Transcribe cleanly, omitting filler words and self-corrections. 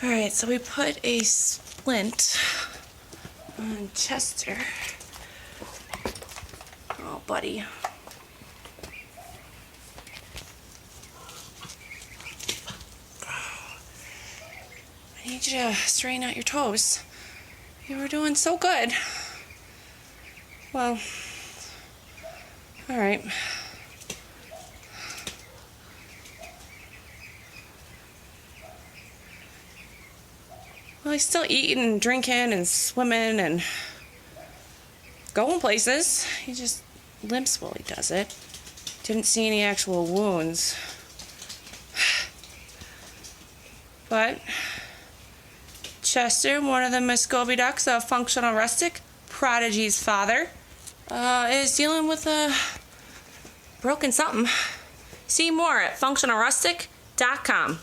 Alright, so we put a splint on Chester. Oh, buddy. I need you to straighten out your toes. You were doing so good. Well, alright. Well, he's still eating and drinking and swimming and going places. He just limps while he does it. Didn't see any actual wounds. But Chester, one of the Muscovy ducks of Functional Rustic, Prodigy's father, is dealing with a broken something. See more at functionalrustic.com.